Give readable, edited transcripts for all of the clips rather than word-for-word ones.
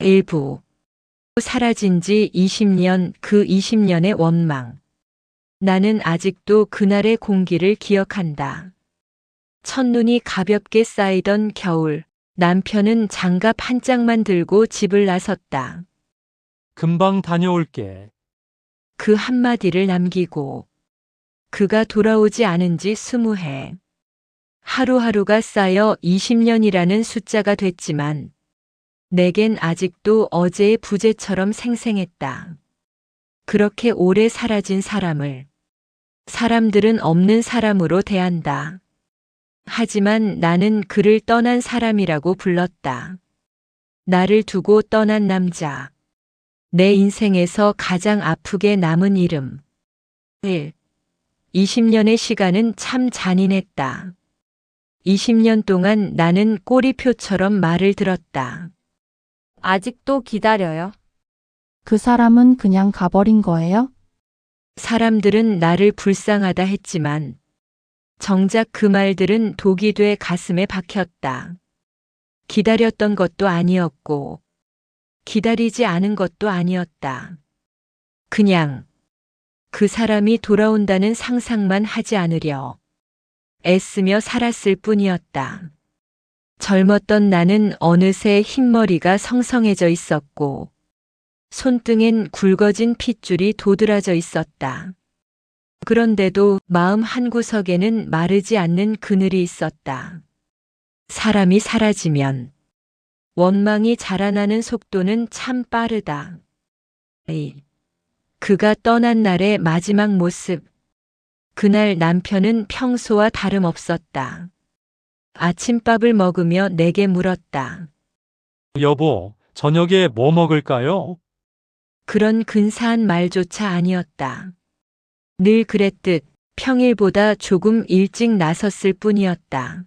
일부. 사라진 지 20년, 그 20년의 원망. 나는 아직도 그날의 공기를 기억한다. 첫눈이 가볍게 쌓이던 겨울, 남편은 장갑 한 짝만 들고 집을 나섰다. 금방 다녀올게. 그 한마디를 남기고 그가 돌아오지 않은 지 20해. 하루하루가 쌓여 20년이라는 숫자가 됐지만 내겐 아직도 어제의 부재처럼 생생했다. 그렇게 오래 사라진 사람을 사람들은 없는 사람으로 대한다. 하지만 나는 그를 떠난 사람이라고 불렀다. 나를 두고 떠난 남자. 내 인생에서 가장 아프게 남은 이름. 1. 20년의 시간은 참 잔인했다. 20년 동안 나는 꼬리표처럼 말을 들었다. 아직도 기다려요. 그 사람은 그냥 가버린 거예요? 사람들은 나를 불쌍하다 했지만 정작 그 말들은 독이 돼 가슴에 박혔다. 기다렸던 것도 아니었고 기다리지 않은 것도 아니었다. 그냥 그 사람이 돌아온다는 상상만 하지 않으려 애쓰며 살았을 뿐이었다. 젊었던 나는 어느새 흰머리가 성성해져 있었고 손등엔 굵어진 핏줄이 도드라져 있었다. 그런데도 마음 한구석에는 마르지 않는 그늘이 있었다. 사람이 사라지면 원망이 자라나는 속도는 참 빠르다. 그가 떠난 날의 마지막 모습. 그날 남편은 평소와 다름없었다. 아침밥을 먹으며 내게 물었다. 여보, 저녁에 뭐 먹을까요? 그런 근사한 말조차 아니었다. 늘 그랬듯 평일보다 조금 일찍 나섰을 뿐이었다.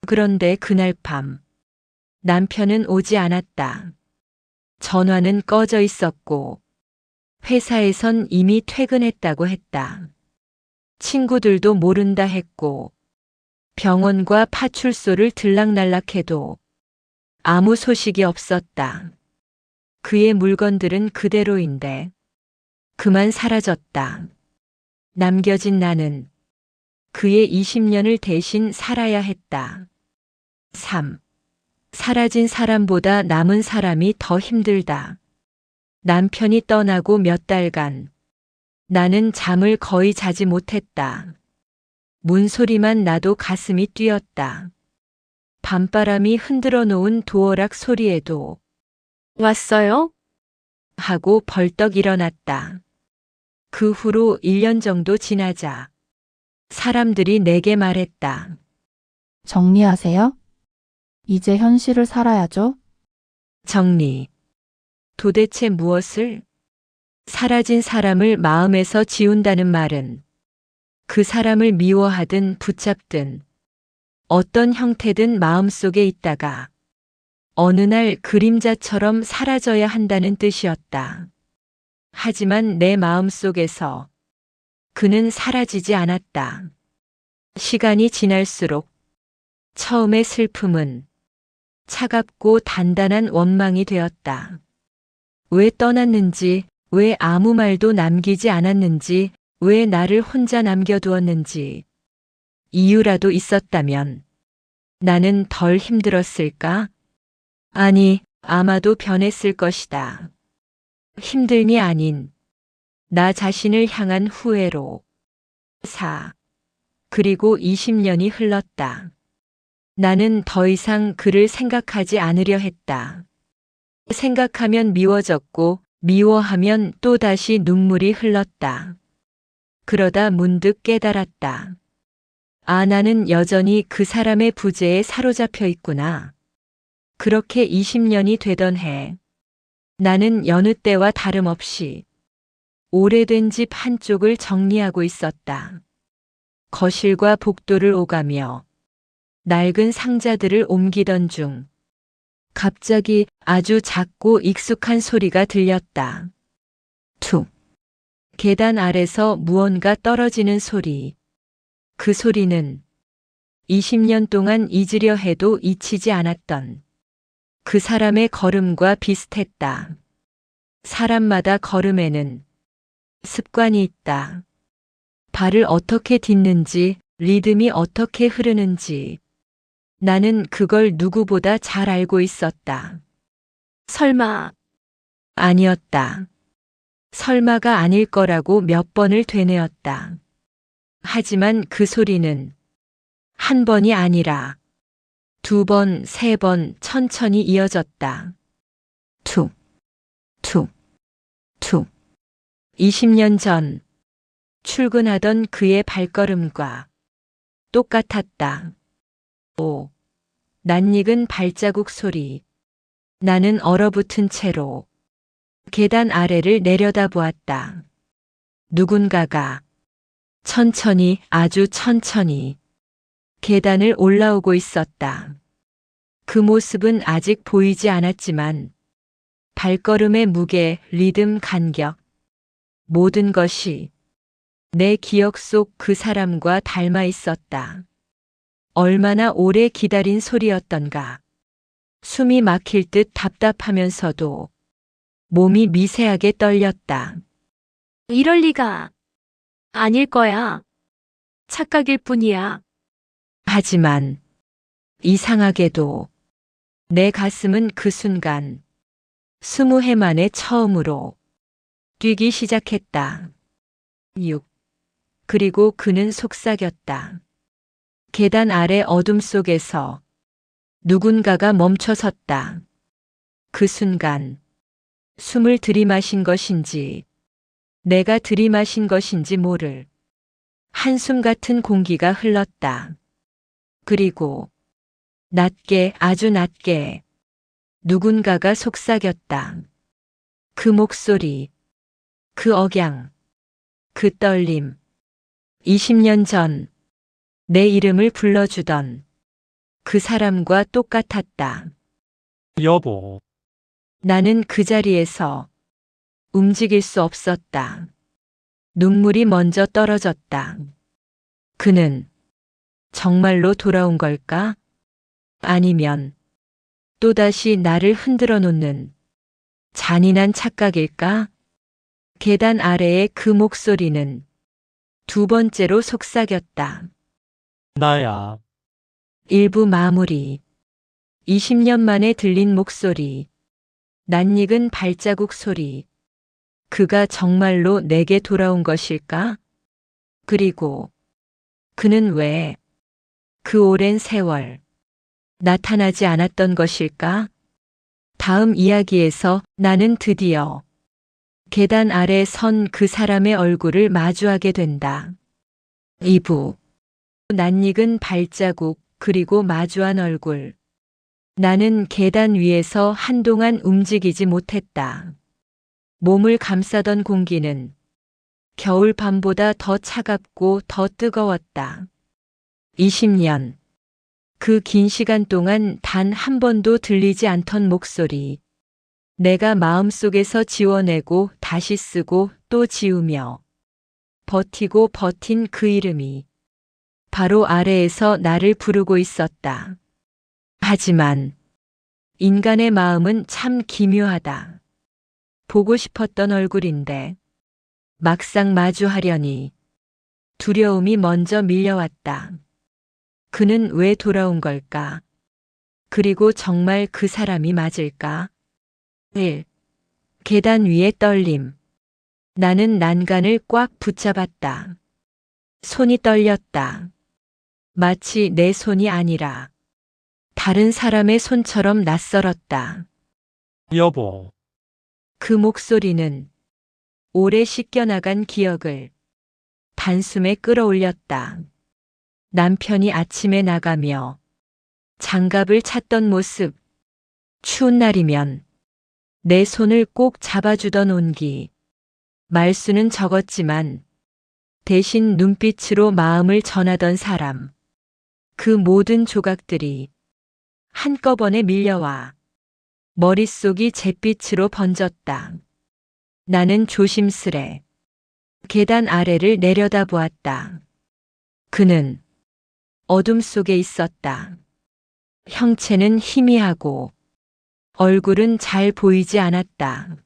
그런데 그날 밤 남편은 오지 않았다. 전화는 꺼져 있었고 회사에선 이미 퇴근했다고 했다. 친구들도 모른다 했고 병원과 파출소를 들락날락해도 아무 소식이 없었다. 그의 물건들은 그대로인데 그만 사라졌다. 남겨진 나는 그의 20년을 대신 살아야 했다. 3. 사라진 사람보다 남은 사람이 더 힘들다. 남편이 떠나고 몇 달간 나는 잠을 거의 자지 못했다. 문소리만 나도 가슴이 뛰었다. 밤바람이 흔들어 놓은 도어락 소리에도 왔어요? 하고 벌떡 일어났다. 그 후로 1년 정도 지나자 사람들이 내게 말했다. 정리하세요? 이제 현실을 살아야죠. 정리. 도대체 무엇을? 사라진 사람을 마음에서 지운다는 말은 그 사람을 미워하든 붙잡든 어떤 형태든 마음속에 있다가 어느 날 그림자처럼 사라져야 한다는 뜻이었다. 하지만 내 마음속에서 그는 사라지지 않았다. 시간이 지날수록 처음의 슬픔은 차갑고 단단한 원망이 되었다. 왜 떠났는지, 왜 아무 말도 남기지 않았는지, 왜 나를 혼자 남겨두었는지 이유라도 있었다면 나는 덜 힘들었을까? 아니, 아마도 변했을 것이다. 힘듦이 아닌 나 자신을 향한 후회로. 4. 그리고 20년이 흘렀다. 나는 더 이상 그를 생각하지 않으려 했다. 생각하면 미워졌고 미워하면 또다시 눈물이 흘렀다. 그러다 문득 깨달았다. 아, 나는 여전히 그 사람의 부재에 사로잡혀 있구나. 그렇게 20년이 되던 해, 나는 여느 때와 다름없이 오래된 집 한쪽을 정리하고 있었다. 거실과 복도를 오가며 낡은 상자들을 옮기던 중 갑자기 아주 작고 익숙한 소리가 들렸다. 툭. 계단 아래서 무언가 떨어지는 소리. 그 소리는 20년 동안 잊으려 해도 잊히지 않았던 그 사람의 걸음과 비슷했다. 사람마다 걸음에는 습관이 있다. 발을 어떻게 딛는지, 리듬이 어떻게 흐르는지 나는 그걸 누구보다 잘 알고 있었다. 설마, 아니었다. 설마가 아닐 거라고 몇 번을 되뇌었다. 하지만 그 소리는 한 번이 아니라 두 번, 세 번 천천히 이어졌다. 툭, 툭, 툭. 20년 전 출근하던 그의 발걸음과 똑같았다. 오, 낯익은 발자국 소리. 나는 얼어붙은 채로 계단 아래를 내려다보았다. 누군가가 천천히, 아주 천천히 계단을 올라오고 있었다. 그 모습은 아직 보이지 않았지만 발걸음의 무게, 리듬, 간격, 모든 것이 내 기억 속 그 사람과 닮아 있었다. 얼마나 오래 기다린 소리였던가. 숨이 막힐 듯 답답하면서도 몸이 미세하게 떨렸다. 이럴 리가. 아닐 거야. 착각일 뿐이야. 하지만 이상하게도 내 가슴은 그 순간 20해 만에 처음으로 뛰기 시작했다. 6. 그리고 그는 속삭였다. 계단 아래 어둠 속에서 누군가가 멈춰섰다. 그 순간 숨을 들이마신 것인지 내가 들이마신 것인지 모를 한숨 같은 공기가 흘렀다. 그리고 낮게, 아주 낮게 누군가가 속삭였다. 그 목소리, 그 억양, 그 떨림. 20년 전 내 이름을 불러주던 그 사람과 똑같았다. 여보, 나는 그 자리에서 움직일 수 없었다. 눈물이 먼저 떨어졌다. 그는 정말로 돌아온 걸까? 아니면 또다시 나를 흔들어 놓는 잔인한 착각일까? 계단 아래의 그 목소리는 두 번째로 속삭였다. 나야. 일부 마무리. 20년 만에 들린 목소리. 낯익은 발자국 소리. 그가 정말로 내게 돌아온 것일까? 그리고 그는 왜 그 오랜 세월 나타나지 않았던 것일까? 다음 이야기에서 나는 드디어 계단 아래 선 그 사람의 얼굴을 마주하게 된다. 2부. 낯익은 발자국 그리고 마주한 얼굴. 나는 계단 위에서 한동안 움직이지 못했다. 몸을 감싸던 공기는 겨울 밤보다 더 차갑고 더 뜨거웠다. 20년. 그 긴 시간 동안 단 한 번도 들리지 않던 목소리. 내가 마음속에서 지워내고 다시 쓰고 또 지우며 버티고 버틴 그 이름이 바로 아래에서 나를 부르고 있었다. 하지만 인간의 마음은 참 기묘하다. 보고 싶었던 얼굴인데 막상 마주하려니 두려움이 먼저 밀려왔다. 그는 왜 돌아온 걸까? 그리고 정말 그 사람이 맞을까? 1. 계단 위의 떨림. 나는 난간을 꽉 붙잡았다. 손이 떨렸다. 마치 내 손이 아니라 다른 사람의 손처럼 낯설었다. 여보, 그 목소리는 오래 씻겨나간 기억을 단숨에 끌어올렸다. 남편이 아침에 나가며 장갑을 찾던 모습, 추운 날이면 내 손을 꼭 잡아주던 온기. 말수는 적었지만 대신 눈빛으로 마음을 전하던 사람. 그 모든 조각들이 한꺼번에 밀려와 머릿속이 잿빛으로 번졌다. 나는 조심스레 계단 아래를 내려다보았다. 그는 어둠 속에 있었다. 형체는 희미하고 얼굴은 잘 보이지 않았다.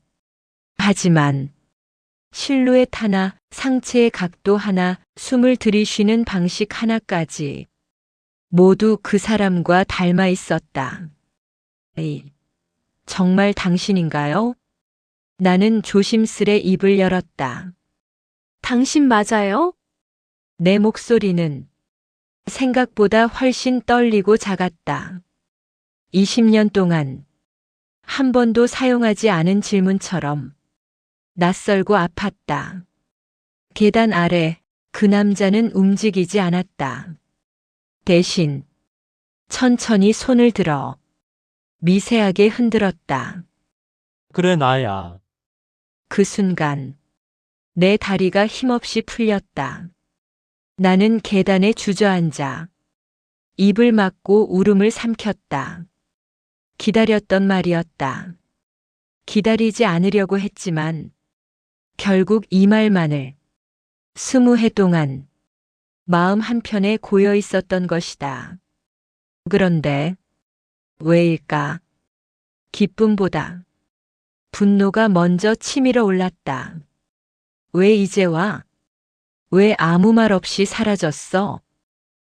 하지만 실루엣 하나, 상체의 각도 하나, 숨을 들이쉬는 방식 하나까지 모두 그 사람과 닮아 있었다. 에이, 정말 당신인가요? 나는 조심스레 입을 열었다. 당신 맞아요? 내 목소리는 생각보다 훨씬 떨리고 작았다. 20년 동안 한 번도 사용하지 않은 질문처럼 낯설고 아팠다. 계단 아래 그 남자는 움직이지 않았다. 대신 천천히 손을 들어 미세하게 흔들었다. 그래, 나야. 그 순간 내 다리가 힘없이 풀렸다. 나는 계단에 주저앉아 입을 막고 울음을 삼켰다. 기다렸던 말이었다. 기다리지 않으려고 했지만 결국 이 말만을 20해 동안 마음 한편에 고여 있었던 것이다. 그런데 왜일까? 기쁨보다 분노가 먼저 치밀어 올랐다. 왜 이제 와? 왜 아무 말 없이 사라졌어?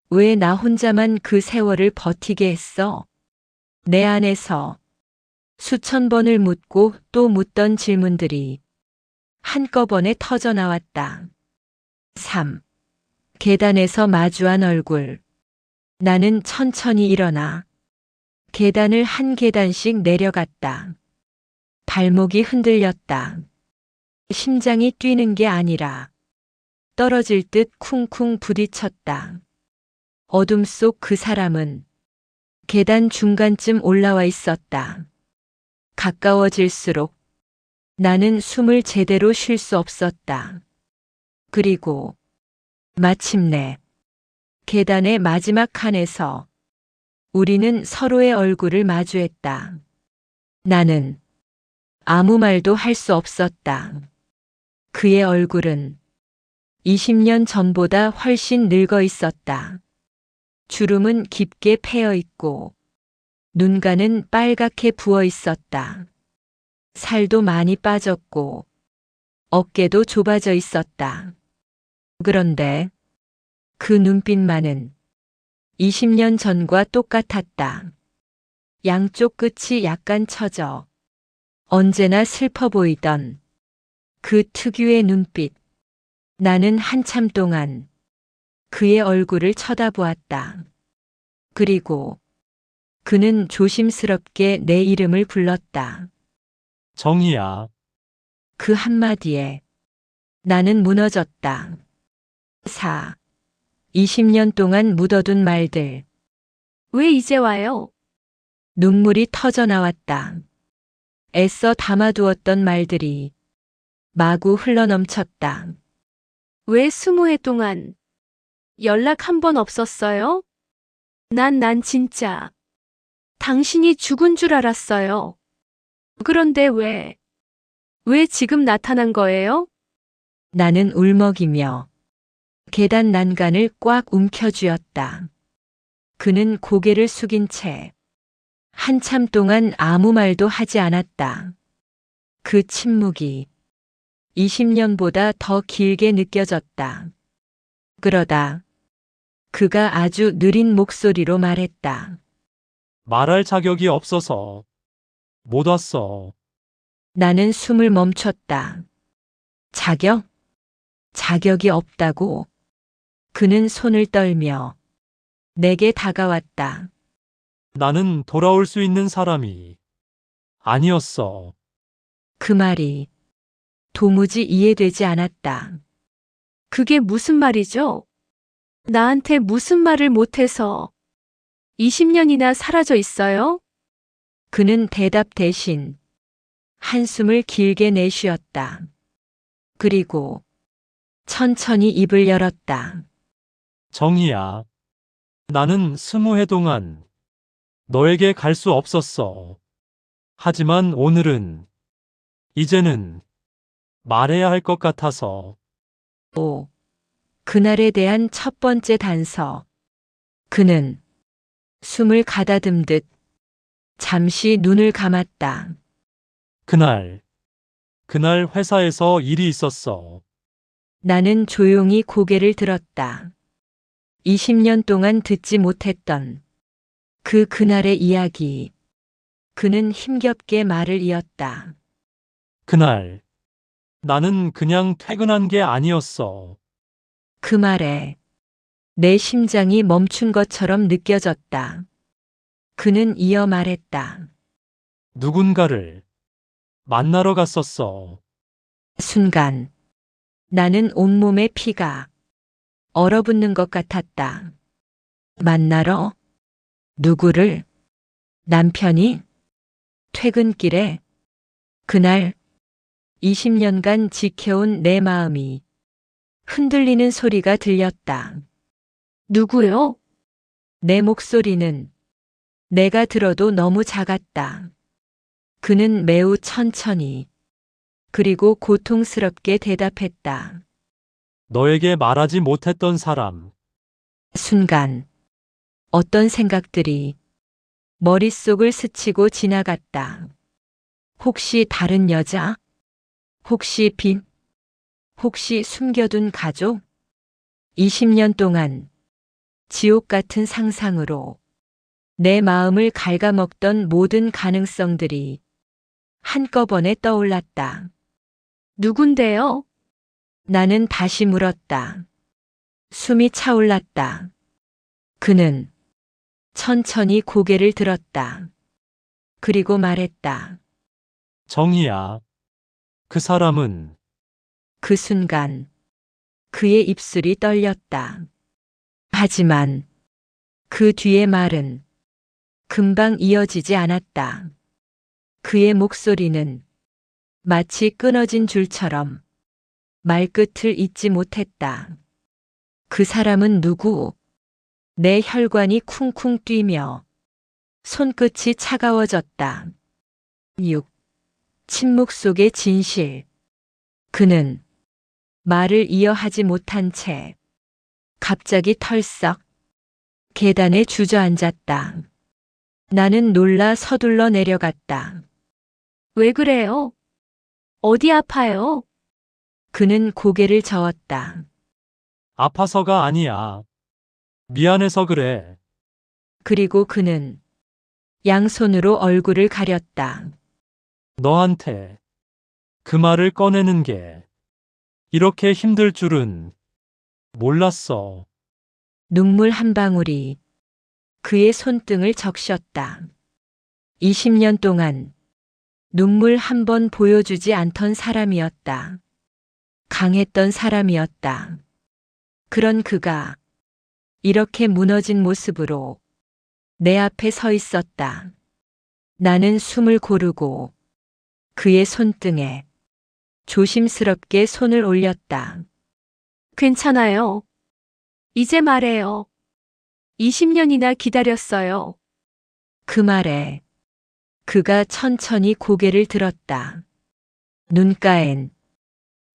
왜 나 혼자만 그 세월을 버티게 했어? 내 안에서 수천 번을 묻고 또 묻던 질문들이 한꺼번에 터져 나왔다. 3. 계단에서 마주한 얼굴. 나는 천천히 일어나 계단을 한 계단씩 내려갔다. 발목이 흔들렸다. 심장이 뛰는 게 아니라 떨어질 듯 쿵쿵 부딪혔다. 어둠 속 그 사람은 계단 중간쯤 올라와 있었다. 가까워질수록 나는 숨을 제대로 쉴 수 없었다. 그리고 마침내 계단의 마지막 칸에서 우리는 서로의 얼굴을 마주했다. 나는 아무 말도 할 수 없었다. 그의 얼굴은 20년 전보다 훨씬 늙어 있었다. 주름은 깊게 패여 있고 눈가는 빨갛게 부어 있었다. 살도 많이 빠졌고 어깨도 좁아져 있었다. 그런데 그 눈빛만은 20년 전과 똑같았다. 양쪽 끝이 약간 처져 언제나 슬퍼 보이던 그 특유의 눈빛. 나는 한참 동안 그의 얼굴을 쳐다보았다. 그리고 그는 조심스럽게 내 이름을 불렀다. 정희야. 그 한마디에 나는 무너졌다. 4. 20년 동안 묻어둔 말들. 왜 이제 와요? 눈물이 터져 나왔다. 애써 담아두었던 말들이 마구 흘러넘쳤다. 왜 20해 동안 연락 한 번 없었어요? 난 진짜 당신이 죽은 줄 알았어요. 그런데 왜 지금 나타난 거예요? 나는 울먹이며 계단 난간을 꽉 움켜쥐었다. 그는 고개를 숙인 채 한참 동안 아무 말도 하지 않았다. 그 침묵이 20년보다 더 길게 느껴졌다. 그러다 그가 아주 느린 목소리로 말했다. 말할 자격이 없어서 못 왔어. 나는 숨을 멈췄다. 자격? 자격이 없다고. 그는 손을 떨며 내게 다가왔다. 나는 돌아올 수 있는 사람이 아니었어. 그 말이 도무지 이해되지 않았다. 그게 무슨 말이죠? 나한테 무슨 말을 못해서 20년이나 사라져 있어요? 그는 대답 대신 한숨을 길게 내쉬었다. 그리고 천천히 입을 열었다. 정희야. 나는 20해 동안 너에게 갈 수 없었어. 하지만 이제는 말해야 할 것 같아서. 5. 그날에 대한 첫 번째 단서. 그는 숨을 가다듬듯 잠시 눈을 감았다. 그날 회사에서 일이 있었어. 나는 조용히 고개를 들었다. 20년 동안 듣지 못했던 그날의 이야기. 그는 힘겹게 말을 이었다. 그날 나는 그냥 퇴근한 게 아니었어. 그 말에 내 심장이 멈춘 것처럼 느껴졌다. 그는 이어 말했다. 누군가를 만나러 갔었어. 순간 나는 온몸에 피가 얼어붙는 것 같았다. 만나러? 누구를? 남편이? 퇴근길에? 그날 20년간 지켜온 내 마음이 흔들리는 소리가 들렸다. 누구요? 내 목소리는 내가 들어도 너무 작았다. 그는 매우 천천히 그리고 고통스럽게 대답했다. 너에게 말하지 못했던 사람. 순간 어떤 생각들이 머릿속을 스치고 지나갔다. 혹시 다른 여자? 혹시 빚? 혹시 숨겨둔 가족? 20년 동안 지옥 같은 상상으로 내 마음을 갉아먹던 모든 가능성들이 한꺼번에 떠올랐다. 누군데요? 나는 다시 물었다. 숨이 차올랐다. 그는 천천히 고개를 들었다. 그리고 말했다. 정희야. 그 사람은 그 순간 그의 입술이 떨렸다. 하지만 그 뒤의 말은 금방 이어지지 않았다. 그의 목소리는 마치 끊어진 줄처럼 말끝을 잇지 못했다. 그 사람은 누구? 내 혈관이 쿵쿵 뛰며 손끝이 차가워졌다. 6. 침묵 속의 진실. 그는 말을 이어하지 못한 채 갑자기 털썩 계단에 주저앉았다. 나는 놀라 서둘러 내려갔다. 왜 그래요? 어디 아파요? 그는 고개를 저었다. 아파서가 아니야. 미안해서 그래. 그리고 그는 양손으로 얼굴을 가렸다. 너한테 그 말을 꺼내는 게 이렇게 힘들 줄은 몰랐어. 눈물 한 방울이 그의 손등을 적셨다. 20년 동안 눈물 한 번 보여주지 않던 사람이었다. 강했던 사람이었다. 그런 그가 이렇게 무너진 모습으로 내 앞에 서 있었다. 나는 숨을 고르고 그의 손등에 조심스럽게 손을 올렸다. 괜찮아요. 이제 말해요. 20년이나 기다렸어요. 그 말에 그가 천천히 고개를 들었다. 눈가엔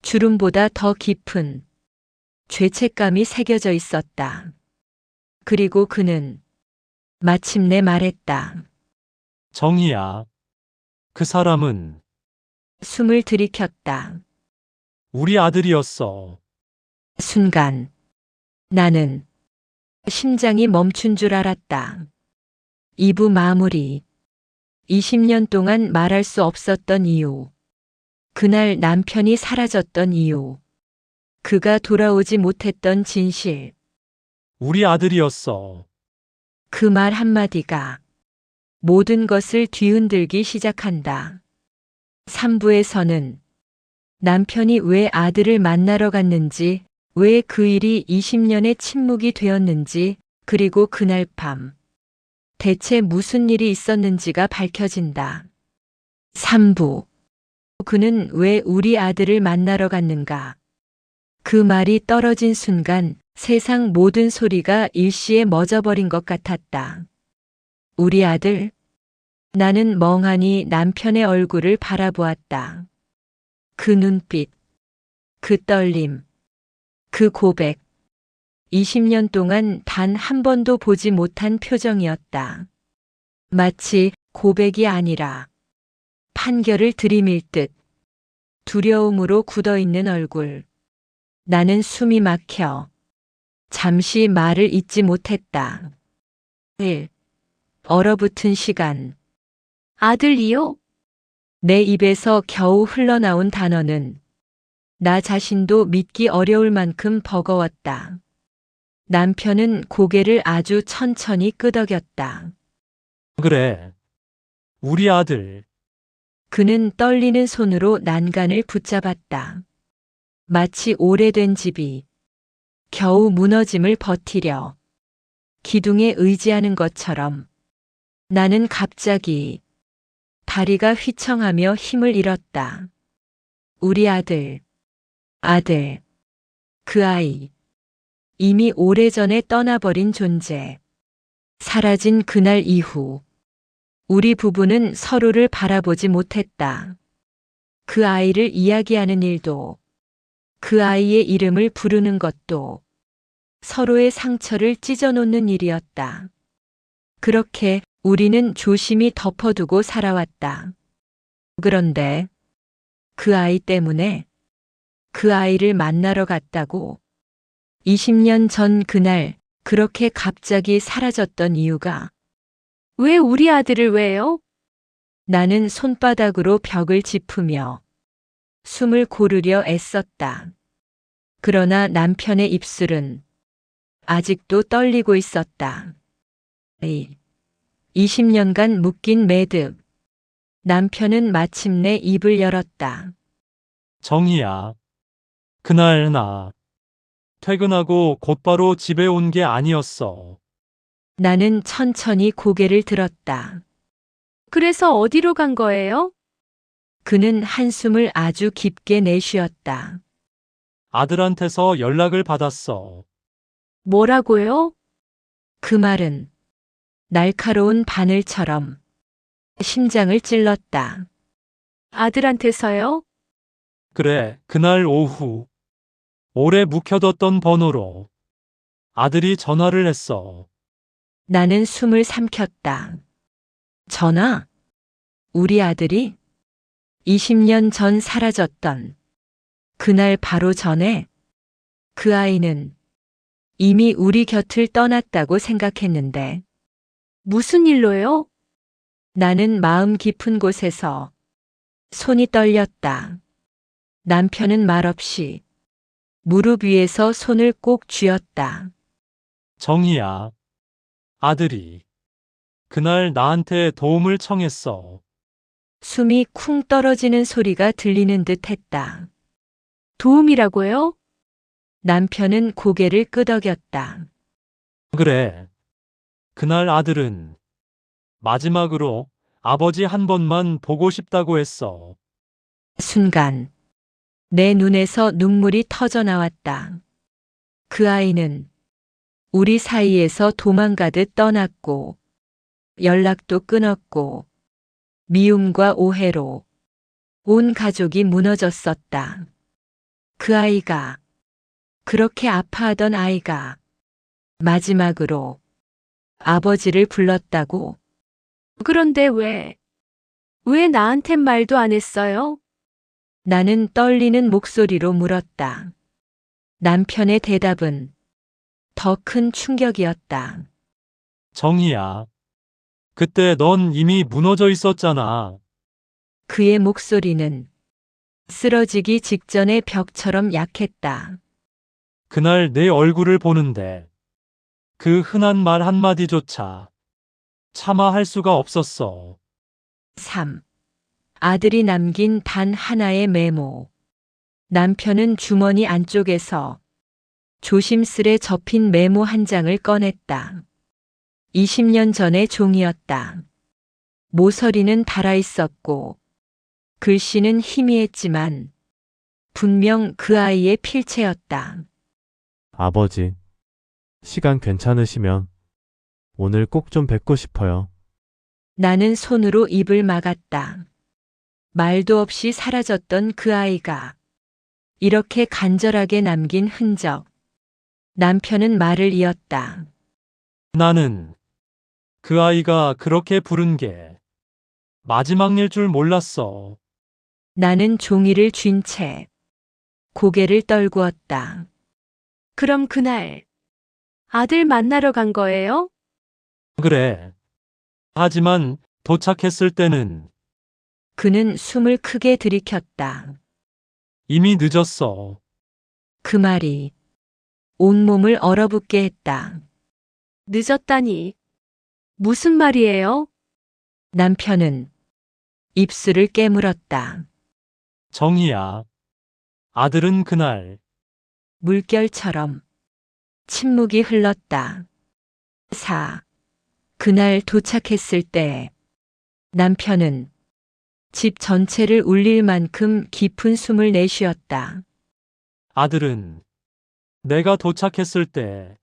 주름보다 더 깊은 죄책감이 새겨져 있었다. 그리고 그는 마침내 말했다. 정희야. 그 사람은 숨을 들이켰다. 우리 아들이었어. 순간 나는 심장이 멈춘 줄 알았다. 2부 마무리. 20년 동안 말할 수 없었던 이유. 그날 남편이 사라졌던 이유. 그가 돌아오지 못했던 진실. 우리 아들이었어. 그 말 한마디가 모든 것을 뒤흔들기 시작한다. 3부에서는 남편이 왜 아들을 만나러 갔는지, 왜 그 일이 20년의 침묵이 되었는지, 그리고 그날 밤 대체 무슨 일이 있었는지가 밝혀진다. 3부. 그는 왜 우리 아들을 만나러 갔는가? 그 말이 떨어진 순간 세상 모든 소리가 일시에 멎어버린 것 같았다. 우리 아들? 나는 멍하니 남편의 얼굴을 바라보았다. 그 눈빛, 그 떨림, 그 고백. 20년 동안 단 한 번도 보지 못한 표정이었다. 마치 고백이 아니라 판결을 들이밀 듯 두려움으로 굳어있는 얼굴. 나는 숨이 막혀 잠시 말을 잇지 못했다. 1. 얼어붙은 시간. 아들이요? 내 입에서 겨우 흘러나온 단어는 나 자신도 믿기 어려울 만큼 버거웠다. 남편은 고개를 아주 천천히 끄덕였다. 그래. 우리 아들. 그는 떨리는 손으로 난간을 붙잡았다. 마치 오래된 집이 겨우 무너짐을 버티려 기둥에 의지하는 것처럼. 나는 갑자기 다리가 휘청하며 힘을 잃었다. 우리 아들, 그 아이. 이미 오래전에 떠나버린 존재. 사라진 그날 이후 우리 부부는 서로를 바라보지 못했다. 그 아이를 이야기하는 일도, 그 아이의 이름을 부르는 것도 서로의 상처를 찢어놓는 일이었다. 그렇게 우리는 조심히 덮어두고 살아왔다. 그런데 그 아이 때문에 그 아이를 만나러 갔다고 20년 전 그날 그렇게 갑자기 사라졌던 이유가 왜 우리 아들을 왜요? 나는 손바닥으로 벽을 짚으며 숨을 고르려 애썼다. 그러나 남편의 입술은 아직도 떨리고 있었다. 20년간 묶인 매듭. 남편은 마침내 입을 열었다. 정희야. 그날 나 퇴근하고 곧바로 집에 온 게 아니었어. 나는 천천히 고개를 들었다. 그래서 어디로 간 거예요? 그는 한숨을 아주 깊게 내쉬었다. 아들한테서 연락을 받았어. 뭐라고요? 그 말은 날카로운 바늘처럼 심장을 찔렀다. 아들한테서요? 그래, 그날 오후 오래 묵혀뒀던 번호로 아들이 전화를 했어. 나는 숨을 삼켰다. 전화? 우리 아들이 20년 전 사라졌던 그날 바로 전에 그 아이는 이미 우리 곁을 떠났다고 생각했는데 무슨 일로요? 나는 마음 깊은 곳에서 손이 떨렸다. 남편은 말없이 무릎 위에서 손을 꼭 쥐었다. 정희야. 아들이 그날 나한테 도움을 청했어. 숨이 쿵 떨어지는 소리가 들리는 듯 했다. 도움이라고요? 남편은 고개를 끄덕였다. 그래. 그날 아들은 마지막으로 아버지 한 번만 보고 싶다고 했어. 순간 내 눈에서 눈물이 터져 나왔다. 그 아이는 우리 사이에서 도망가듯 떠났고 연락도 끊었고 미움과 오해로 온 가족이 무너졌었다. 그 아이가, 그렇게 아파하던 아이가 마지막으로 아버지를 불렀다고. 그런데 왜 나한텐 말도 안 했어요? 나는 떨리는 목소리로 물었다. 남편의 대답은 더 큰 충격이었다. 정희야. 그때 넌 이미 무너져 있었잖아. 그의 목소리는 쓰러지기 직전의 벽처럼 약했다. 그날 내 얼굴을 보는데 그 흔한 말 한마디조차 차마 할 수가 없었어. 3. 아들이 남긴 단 하나의 메모. 남편은 주머니 안쪽에서 조심스레 접힌 메모 한 장을 꺼냈다. 20년 전의 종이었다. 모서리는 닳아 있었고 글씨는 희미했지만 분명 그 아이의 필체였다. 아버지, 시간 괜찮으시면 오늘 꼭 좀 뵙고 싶어요. 나는 손으로 입을 막았다. 말도 없이 사라졌던 그 아이가 이렇게 간절하게 남긴 흔적. 남편은 말을 이었다. 나는 그 아이가 그렇게 부른 게 마지막 일 줄 몰랐어. 나는 종이를 쥔 채 고개를 떨구었다. 그럼 그날 아들 만나러 간 거예요? 그래. 하지만 도착했을 때는 그는 숨을 크게 들이켰다. 이미 늦었어. 그 말이 온몸을 얼어붙게 했다. 늦었다니. 무슨 말이에요? 남편은 입술을 깨물었다. 정희야. 아들은 그날 물결처럼 침묵이 흘렀다. 그날 도착했을 때 남편은 집 전체를 울릴 만큼 깊은 숨을 내쉬었다. 아들은 내가 도착했을 때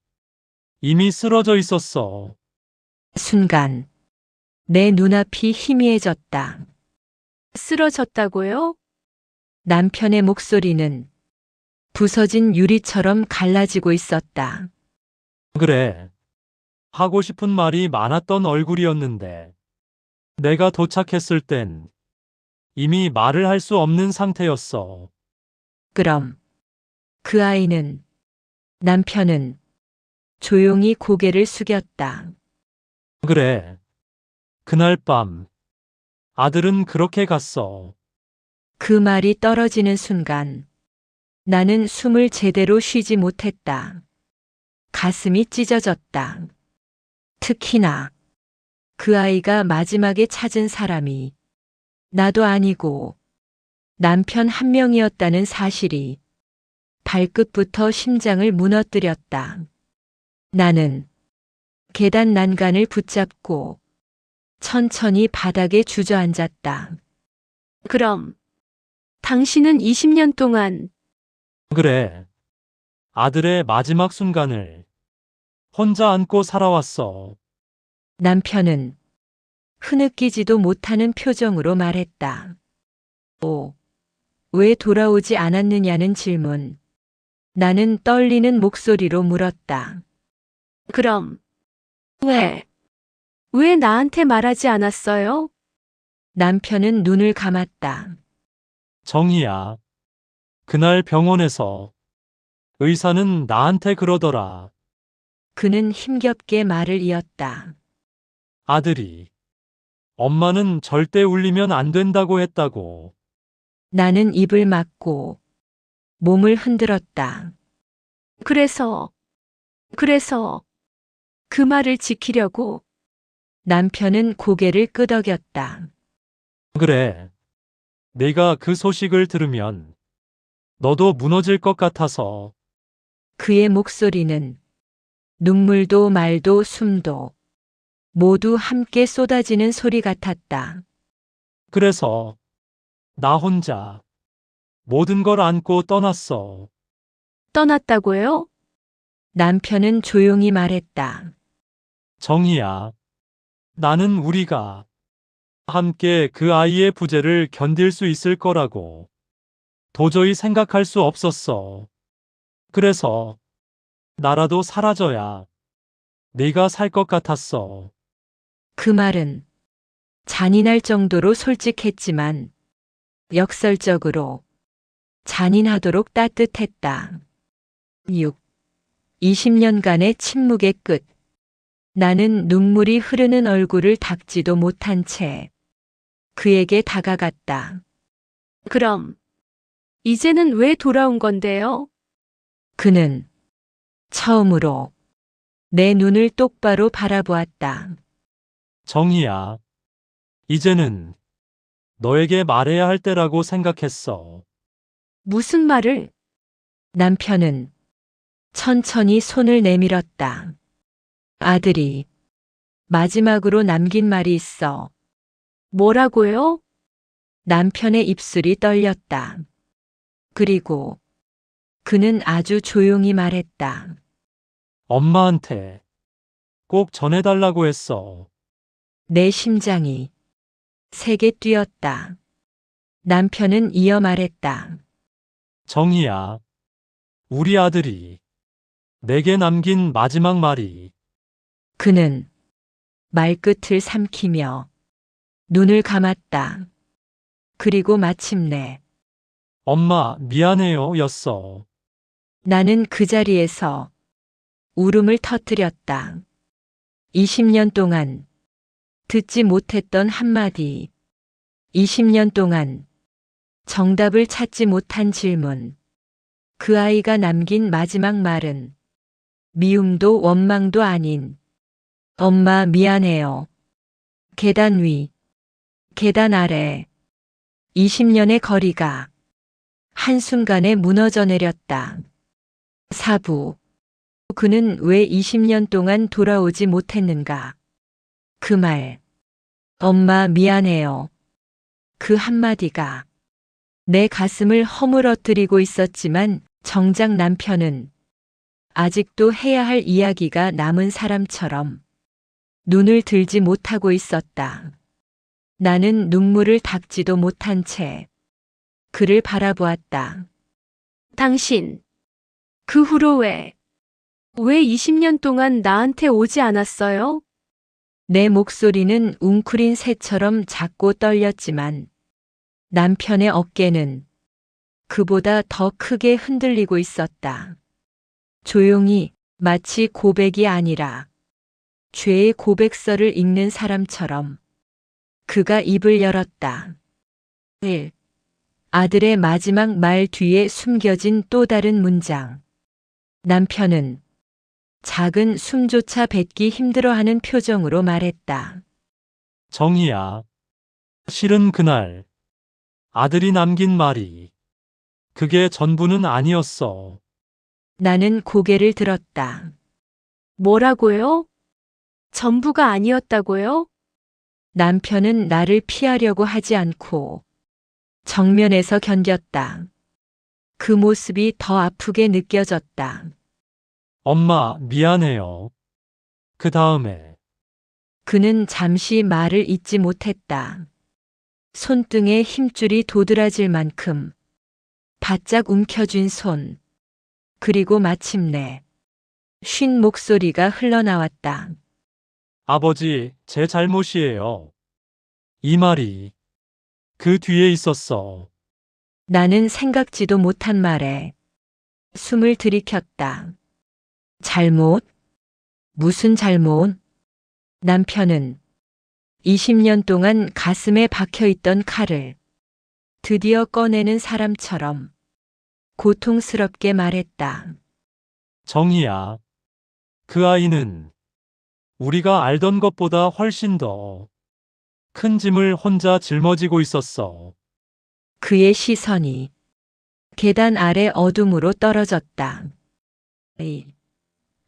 이미 쓰러져 있었어. 순간 내 눈앞이 희미해졌다. 쓰러졌다고요? 남편의 목소리는 부서진 유리처럼 갈라지고 있었다. 그래. 하고 싶은 말이 많았던 얼굴이었는데 내가 도착했을 땐 이미 말을 할 수 없는 상태였어. 그럼 그 아이는 남편은 조용히 고개를 숙였다. 그래. 그날 밤 아들은 그렇게 갔어. 그 말이 떨어지는 순간 나는 숨을 제대로 쉬지 못했다. 가슴이 찢어졌다. 특히나 그 아이가 마지막에 찾은 사람이 나도 아니고 남편 한 명이었다는 사실이 발끝부터 심장을 무너뜨렸다. 나는 계단 난간을 붙잡고 천천히 바닥에 주저앉았다. 그럼 당신은 20년 동안 그래. 아들의 마지막 순간을 혼자 안고 살아왔어. 남편은 흐느끼지도 못하는 표정으로 말했다. 왜 돌아오지 않았느냐는 질문. 나는 떨리는 목소리로 물었다. 그럼 왜 나한테 말하지 않았어요? 남편은 눈을 감았다. 정희야. 그날 병원에서 의사는 나한테 그러더라. 그는 힘겹게 말을 이었다. 아들이 엄마는 절대 울리면 안 된다고 했다고. 나는 입을 막고 몸을 흔들었다. 그래서 그 말을 지키려고 남편은 고개를 끄덕였다. 그래. 내가 그 소식을 들으면 너도 무너질 것 같아서. 그의 목소리는 눈물도 말도 숨도 모두 함께 쏟아지는 소리 같았다. 그래서 나 혼자 모든 걸 안고 떠났어. 떠났다고요? 남편은 조용히 말했다. 정희야. 나는 우리가 함께 그 아이의 부재를 견딜 수 있을 거라고 도저히 생각할 수 없었어. 그래서 나라도 사라져야 네가 살 것 같았어. 그 말은 잔인할 정도로 솔직했지만 역설적으로 잔인하도록 따뜻했다. 20년간의 침묵의 끝. 나는 눈물이 흐르는 얼굴을 닦지도 못한 채 그에게 다가갔다. 그럼 이제는 왜 돌아온 건데요? 그는 처음으로 내 눈을 똑바로 바라보았다. 정희야. 이제는 너에게 말해야 할 때라고 생각했어. 무슨 말을? 남편은 천천히 손을 내밀었다. 아들이 마지막으로 남긴 말이 있어. 뭐라고요? 남편의 입술이 떨렸다. 그리고 그는 아주 조용히 말했다. 엄마한테 꼭 전해달라고 했어. 내 심장이 세게 뛰었다. 남편은 이어 말했다. 정희야. 우리 아들이 내게 남긴 마지막 말이 그는 말끝을 삼키며 눈을 감았다. 그리고 마침내 엄마, 미안해요, 였어. 나는 그 자리에서 울음을 터뜨렸다. 20년 동안 듣지 못했던 한마디, 20년 동안 정답을 찾지 못한 질문, 그 아이가 남긴 마지막 말은 미움도 원망도 아닌 엄마 미안해요. 계단 위, 계단 아래, 20년의 거리가 한순간에 무너져 내렸다. 사부, 그는 왜 20년 동안 돌아오지 못했는가? 그 말, 엄마 미안해요. 그 한마디가 내 가슴을 허물어뜨리고 있었지만 정작 남편은 아직도 해야 할 이야기가 남은 사람처럼 눈을 들지 못하고 있었다. 나는 눈물을 닦지도 못한 채 그를 바라보았다. 당신, 그 후로 왜 20년 동안 나한테 오지 않았어요? 내 목소리는 웅크린 새처럼 작고 떨렸지만 남편의 어깨는 그보다 더 크게 흔들리고 있었다. 조용히, 마치 고백이 아니라 죄의 고백서를 읽는 사람처럼 그가 입을 열었다. 1. 아들의 마지막 말 뒤에 숨겨진 또 다른 문장. 남편은 작은 숨조차 뱉기 힘들어하는 표정으로 말했다. 정희야. 실은 그날 아들이 남긴 말이 그게 전부는 아니었어. 나는 고개를 들었다. 뭐라고요? 전부가 아니었다고요? 남편은 나를 피하려고 하지 않고 정면에서 견뎠다. 그 모습이 더 아프게 느껴졌다. 엄마, 미안해요. 그 다음에 그는 잠시 말을 잇지 못했다. 손등에 힘줄이 도드라질 만큼 바짝 움켜쥔 손, 그리고 마침내 쉰 목소리가 흘러나왔다. 아버지, 제 잘못이에요. 이 말이 그 뒤에 있었어. 나는 생각지도 못한 말에 숨을 들이켰다. 잘못? 무슨 잘못? 남편은 20년 동안 가슴에 박혀있던 칼을 드디어 꺼내는 사람처럼 고통스럽게 말했다. 정희야. 그 아이는 우리가 알던 것보다 훨씬 더 큰 짐을 혼자 짊어지고 있었어. 그의 시선이 계단 아래 어둠으로 떨어졌다.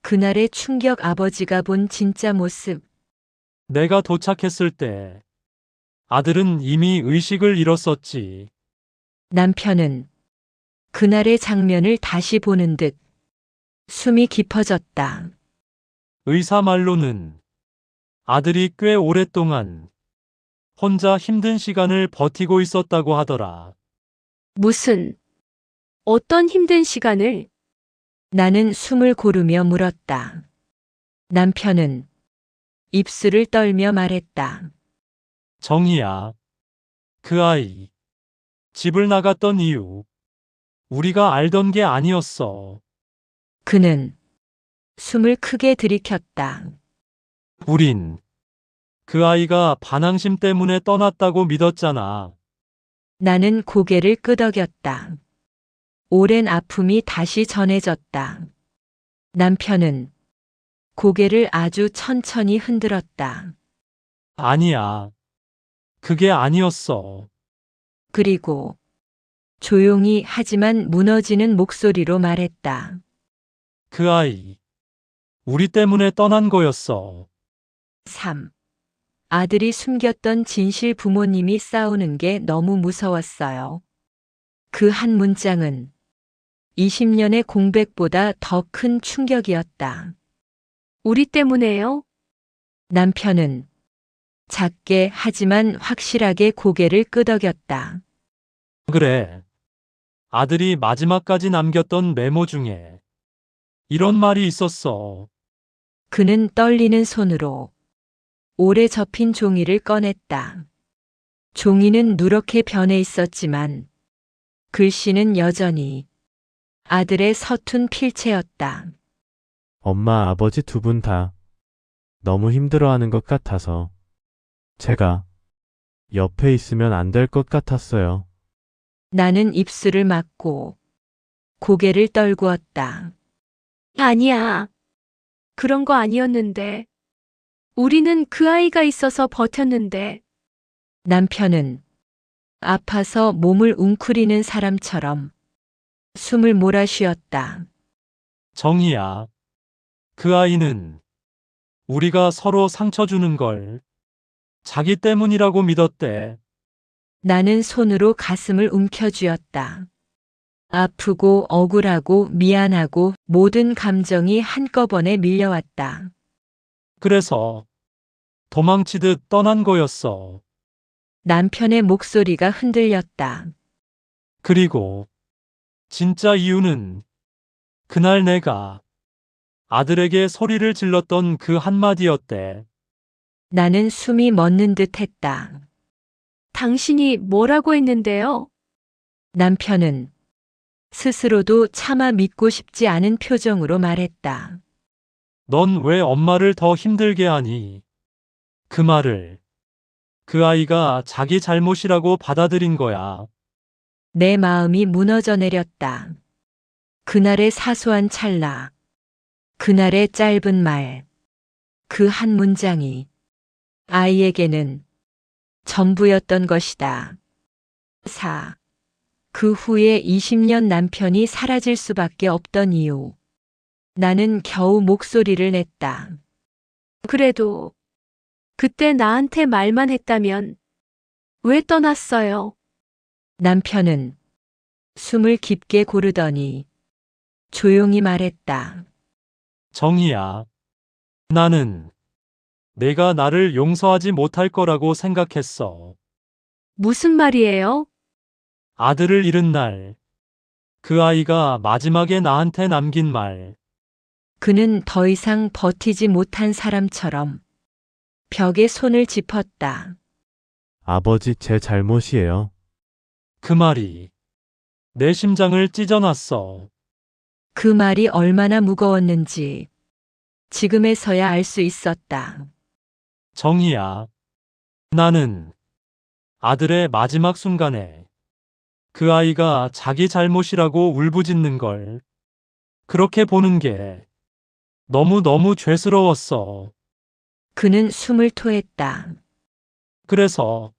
그날의 충격, 아버지가 본 진짜 모습. 내가 도착했을 때 아들은 이미 의식을 잃었었지. 남편은 그날의 장면을 다시 보는 듯 숨이 깊어졌다. 의사 말로는 아들이 꽤 오랫동안 혼자 힘든 시간을 버티고 있었다고 하더라. 어떤 힘든 시간을? 나는 숨을 고르며 물었다. 남편은 입술을 떨며 말했다. 정희야. 그 아이 집을 나갔던 이유 우리가 알던 게 아니었어. 그는 숨을 크게 들이켰다. 우린 그 아이가 반항심 때문에 떠났다고 믿었잖아. 나는 고개를 끄덕였다. 오랜 아픔이 다시 전해졌다. 남편은 고개를 아주 천천히 흔들었다. 아니야. 그게 아니었어. 그리고 조용히 하지만 무너지는 목소리로 말했다. 그 아이 우리 때문에 떠난 거였어. 3. 아들이 숨겼던 진실, 부모님이 싸우는 게 너무 무서웠어요. 그 한 문장은 20년의 공백보다 더 큰 충격이었다. 우리 때문에요? 남편은 작게 하지만 확실하게 고개를 끄덕였다. 그래. 아들이 마지막까지 남겼던 메모 중에 이런 말이 있었어. 그는 떨리는 손으로 오래 접힌 종이를 꺼냈다. 종이는 누렇게 변해 있었지만 글씨는 여전히 아들의 서툰 필체였다. 엄마, 아버지 두 분 다 너무 힘들어하는 것 같아서 제가 옆에 있으면 안 될 것 같았어요. 나는 입술을 막고 고개를 떨구었다. 아니야. 그런 거 아니었는데. 우리는 그 아이가 있어서 버텼는데. 남편은 아파서 몸을 웅크리는 사람처럼 숨을 몰아쉬었다. 정희야. 그 아이는 우리가 서로 상처 주는 걸 자기 때문이라고 믿었대. 나는 손으로 가슴을 움켜쥐었다. 아프고 억울하고 미안하고 모든 감정이 한꺼번에 밀려왔다. 그래서 도망치듯 떠난 거였어. 남편의 목소리가 흔들렸다. 그리고 진짜 이유는 그날 내가 아들에게 소리를 질렀던 그 한마디였대. 나는 숨이 멎는 듯 했다. 당신이 뭐라고 했는데요? 남편은 스스로도 차마 믿고 싶지 않은 표정으로 말했다. 넌 왜 엄마를 더 힘들게 하니? 그 말을 그 아이가 자기 잘못이라고 받아들인 거야. 내 마음이 무너져 내렸다. 그날의 사소한 찰나, 그날의 짧은 말, 그 한 문장이 아이에게는 전부였던 것이다. 그 후에 20년 남편이 사라질 수밖에 없던 이유. 나는 겨우 목소리를 냈다. 그래도 그때 나한테 말만 했다면 왜 떠났어요? 남편은 숨을 깊게 고르더니 조용히 말했다. 정희야. 나는 내가 나를 용서하지 못할 거라고 생각했어. 무슨 말이에요? 아들을 잃은 날, 그 아이가 마지막에 나한테 남긴 말. 그는 더 이상 버티지 못한 사람처럼 벽에 손을 짚었다. 아버지, 제 잘못이에요. 그 말이 내 심장을 찢어놨어. 그 말이 얼마나 무거웠는지 지금에서야 알 수 있었다. 정희야. 나는 아들의 마지막 순간에 그 아이가 자기 잘못이라고 울부짖는 걸 그렇게 보는 게 너무너무 죄스러웠어. 그는 숨을 토했다. 그래서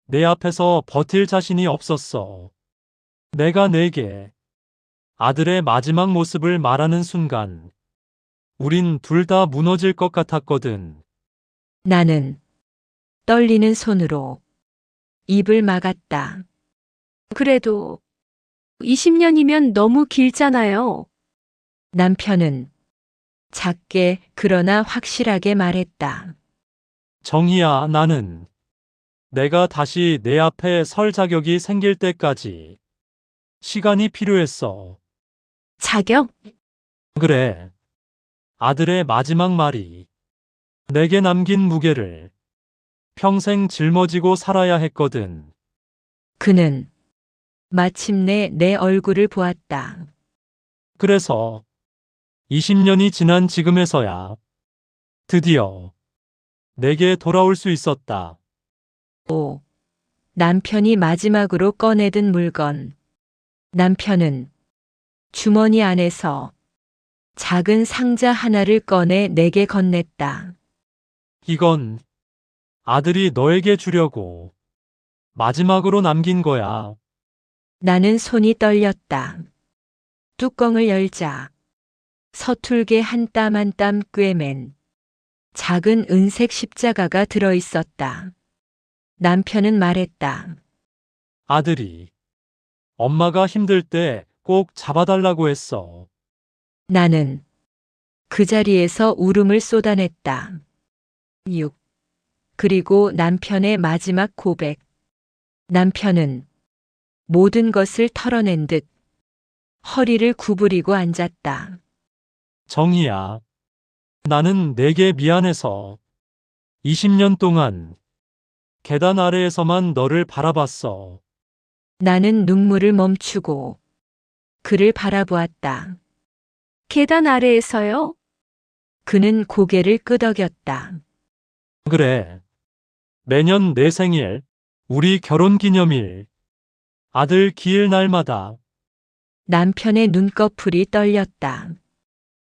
내 앞에서 버틸 자신이 없었어. 내가 내게 아들의 마지막 모습을 말하는 순간 우린 둘 다 무너질 것 같았거든. 나는 떨리는 손으로 입을 막았다. 그래도 20년이면 너무 길잖아요. 남편은 작게 그러나 확실하게 말했다. 정희야, 나는 내가 다시 내 앞에 설 자격이 생길 때까지 시간이 필요했어. 자격? 그래. 아들의 마지막 말이 내게 남긴 무게를 평생 짊어지고 살아야 했거든. 그는 마침내 내 얼굴을 보았다. 그래서 20년이 지난 지금에서야 드디어 내게 돌아올 수 있었다. 남편이 마지막으로 꺼내든 물건. 남편은 주머니 안에서 작은 상자 하나를 꺼내 내게 건넸다. 이건 아들이 너에게 주려고 마지막으로 남긴 거야. 나는 손이 떨렸다. 뚜껑을 열자 서툴게 한 땀 한 땀 꿰맨 작은 은색 십자가가 들어 있었다. 남편은 말했다. 아들이 엄마가 힘들 때 꼭 잡아달라고 했어. 나는 그 자리에서 울음을 쏟아냈다. 그리고 남편의 마지막 고백. 남편은 모든 것을 털어낸 듯 허리를 구부리고 앉았다. 정희야. 나는 내게 미안해서 20년 동안 계단 아래에서만 너를 바라봤어. 나는 눈물을 멈추고 그를 바라보았다. 계단 아래에서요? 그는 고개를 끄덕였다. 그래. 매년 내 생일, 우리 결혼 기념일, 아들 기일 날마다 남편의 눈꺼풀이 떨렸다.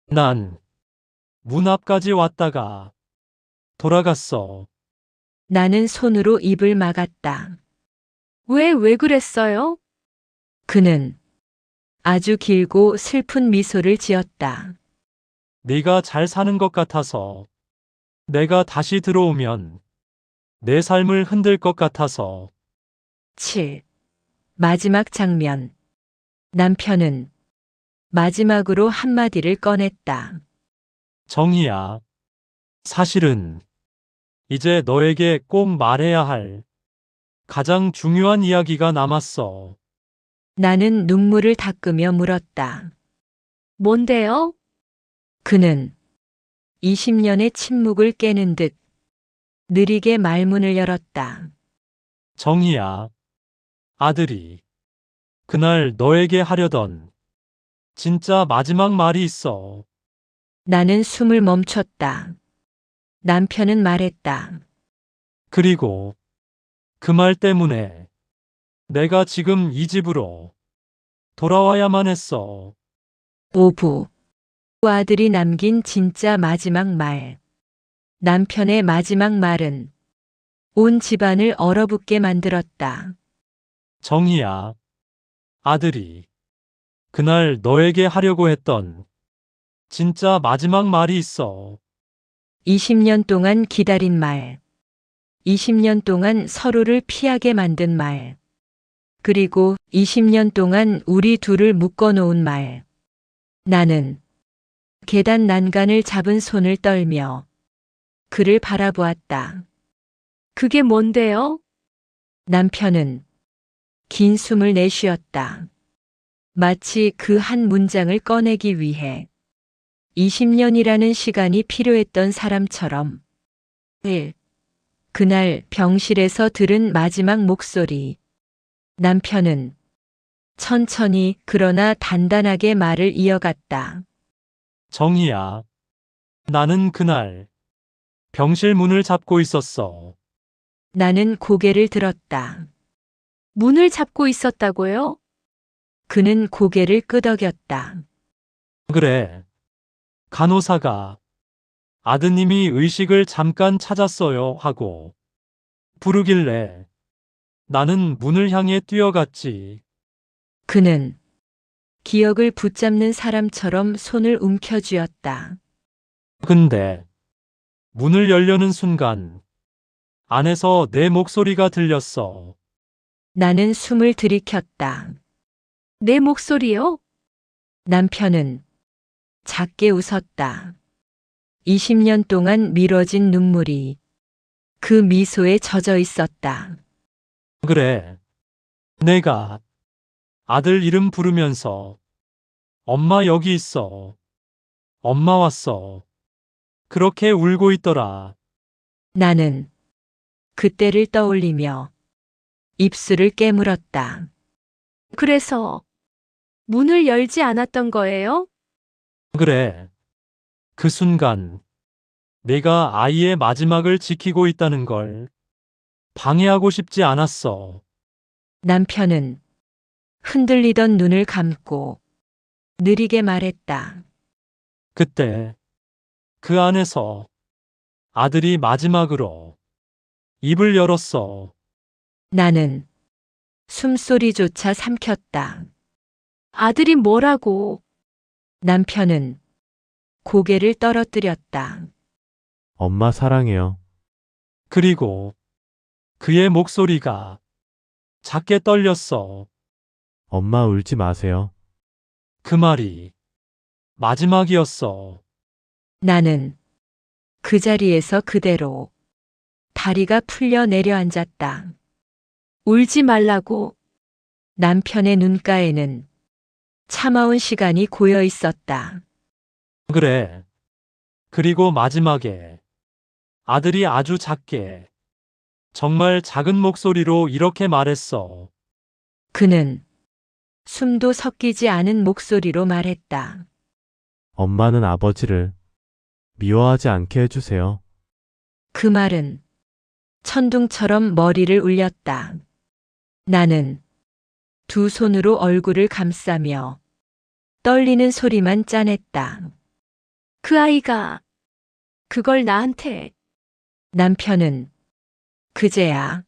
난 문 앞까지 왔다가 돌아갔어. 나는 손으로 입을 막았다. 왜 그랬어요? 그는 아주 길고 슬픈 미소를 지었다. 네가 잘 사는 것 같아서. 내가 다시 들어오면 내 삶을 흔들 것 같아서. 7. 마지막 장면. 남편은 마지막으로 한마디를 꺼냈다. 정희야. 사실은 이제 너에게 꼭 말해야 할 가장 중요한 이야기가 남았어. 나는 눈물을 닦으며 물었다. 뭔데요? 그는 20년의 침묵을 깨는 듯 느리게 말문을 열었다. 정희야. 아들이 그날 너에게 하려던 진짜 마지막 말이 있어. 나는 숨을 멈췄다. 남편은 말했다. 그리고 그 말 때문에 내가 지금 이 집으로 돌아와야만 했어. 오부. 아들이 남긴 진짜 마지막 말. 남편의 마지막 말은 온 집안을 얼어붙게 만들었다. 정희야. 아들이 그날 너에게 하려고 했던 진짜 마지막 말이 있어. 20년 동안 기다린 말. 20년 동안 서로를 피하게 만든 말. 그리고 20년 동안 우리 둘을 묶어놓은 말. 나는 계단 난간을 잡은 손을 떨며 그를 바라보았다. 그게 뭔데요? 남편은 긴 숨을 내쉬었다. 마치 그 한 문장을 꺼내기 위해 20년이라는 시간이 필요했던 사람처럼. 1. 그날 병실에서 들은 마지막 목소리. 남편은 천천히 그러나 단단하게 말을 이어갔다. 정희야. 나는 그날 병실 문을 잡고 있었어. 나는 고개를 들었다. 문을 잡고 있었다고요? 그는 고개를 끄덕였다. 그래. 간호사가 아드님이 의식을 잠깐 찾았어요 하고 부르길래 나는 문을 향해 뛰어갔지. 그는 기억을 붙잡는 사람처럼 손을 움켜쥐었다. 근데 문을 열려는 순간 안에서 내 목소리가 들렸어. 나는 숨을 들이켰다. 내 목소리요? 남편은 작게 웃었다. 20년 동안 미뤄진 눈물이 그 미소에 젖어 있었다. 그래. 내가 아들 이름 부르면서 엄마 여기 있어. 엄마 왔어. 그렇게 울고 있더라. 나는 그때를 떠올리며 입술을 깨물었다. 그래서 문을 열지 않았던 거예요? 그래. 그 순간 내가 아이의 마지막을 지키고 있다는 걸 방해하고 싶지 않았어. 남편은 흔들리던 눈을 감고 느리게 말했다. 그때 그 안에서 아들이 마지막으로 입을 열었어. 나는 숨소리조차 삼켰다. 아들이 뭐라고? 남편은 고개를 떨어뜨렸다. 엄마 사랑해요. 그리고 그의 목소리가 작게 떨렸어. 엄마 울지 마세요. 그 말이 마지막이었어. 나는 그 자리에서 그대로 다리가 풀려 내려앉았다. 울지 말라고. 남편의 눈가에는 참아온 시간이 고여 있었다. 그래. 그리고 마지막에 아들이 아주 작게 정말 작은 목소리로 이렇게 말했어. 그는 숨도 섞이지 않은 목소리로 말했다. 엄마는 아버지를 미워하지 않게 해주세요. 그 말은 천둥처럼 머리를 울렸다. 나는 두 손으로 얼굴을 감싸며 떨리는 소리만 짜냈다. 그 아이가 그걸 나한테 남편은 그제야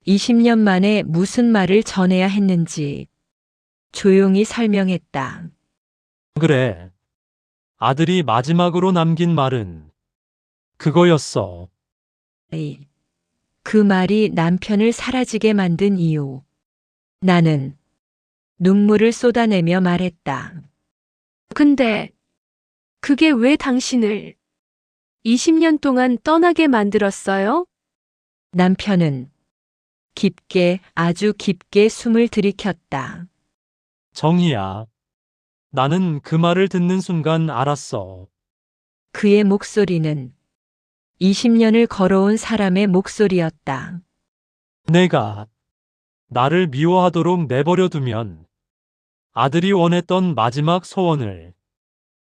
20년 만에 무슨 말을 전해야 했는지 조용히 설명했다. 그래. 아들이 마지막으로 남긴 말은 그거였어. 그 말이 남편을 사라지게 만든 이유. 나는 눈물을 쏟아내며 말했다. 근데 그게 왜 당신을 20년 동안 떠나게 만들었어요? 남편은 깊게, 아주 깊게 숨을 들이켰다. 정희야. 나는 그 말을 듣는 순간 알았어. 그의 목소리는 20년을 걸어온 사람의 목소리였다. 내가 나를 미워하도록 내버려 두면 아들이 원했던 마지막 소원을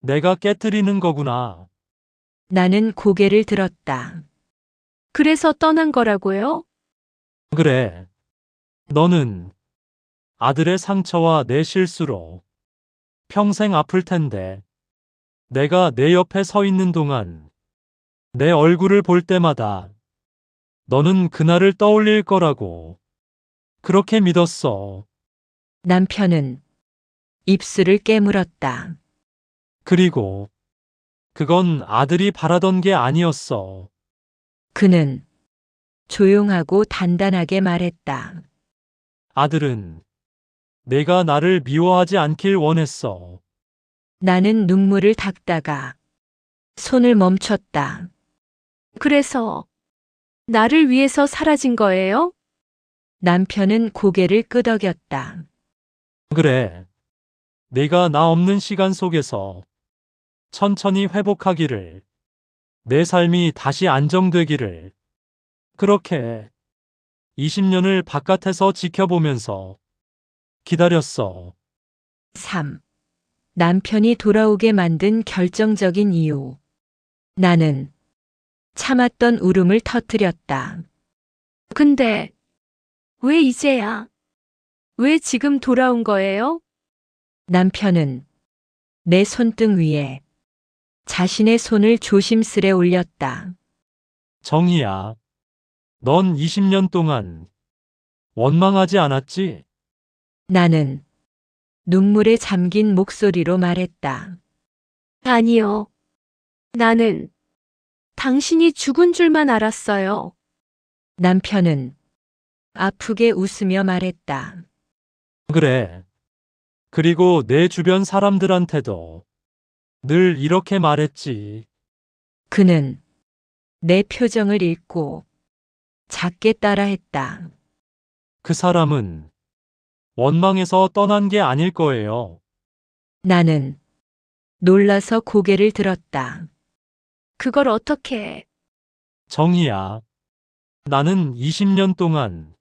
내가 깨뜨리는 거구나. 나는 고개를 들었다. 그래서 떠난 거라고요? 그래. 너는 아들의 상처와 내 실수로 평생 아플 텐데 내가 내 옆에 서 있는 동안 내 얼굴을 볼 때마다 너는 그날을 떠올릴 거라고 그렇게 믿었어. 남편은 입술을 깨물었다. 그리고 그건 아들이 바라던 게 아니었어. 그는 조용하고 단단하게 말했다. 아들은 내가 나를 미워하지 않길 원했어. 나는 눈물을 닦다가 손을 멈췄다. 그래서 나를 위해서 사라진 거예요? 남편은 고개를 끄덕였다. 그래. 내가 나 없는 시간 속에서 천천히 회복하기를, 내 삶이 다시 안정되기를, 그렇게 20년을 바깥에서 지켜보면서 기다렸어. 3. 남편이 돌아오게 만든 결정적인 이유. 나는 참았던 울음을 터뜨렸다. 근데 왜 이제야? 왜 지금 돌아온 거예요? 남편은 내 손등 위에 자신의 손을 조심스레 올렸다. 정희야, 넌 20년 동안 원망하지 않았지? 나는 눈물에 잠긴 목소리로 말했다. 아니요. 나는 당신이 죽은 줄만 알았어요. 남편은 아프게 웃으며 말했다. 그래. 그리고 내 주변 사람들한테도 늘 이렇게 말했지. 그는 내 표정을 읽고 작게 따라했다. 그 사람은 원망해서 떠난 게 아닐 거예요. 나는 놀라서 고개를 들었다. 그걸 어떻게 정희야, 나는 20년 동안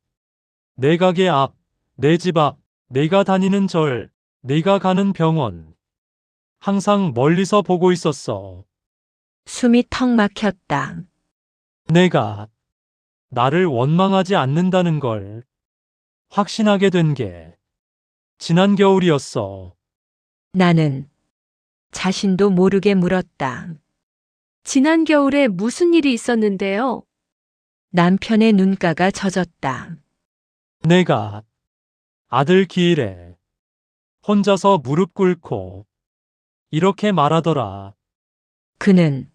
내 가게 앞, 내 집 앞, 내가 다니는 절, 내가 가는 병원, 항상 멀리서 보고 있었어. 숨이 턱 막혔다. 내가 나를 원망하지 않는다는 걸 확신하게 된 게 지난 겨울이었어. 나는 자신도 모르게 물었다. 지난 겨울에 무슨 일이 있었는데요? 남편의 눈가가 젖었다. 내가 아들 기일에 혼자서 무릎 꿇고 이렇게 말하더라. 그는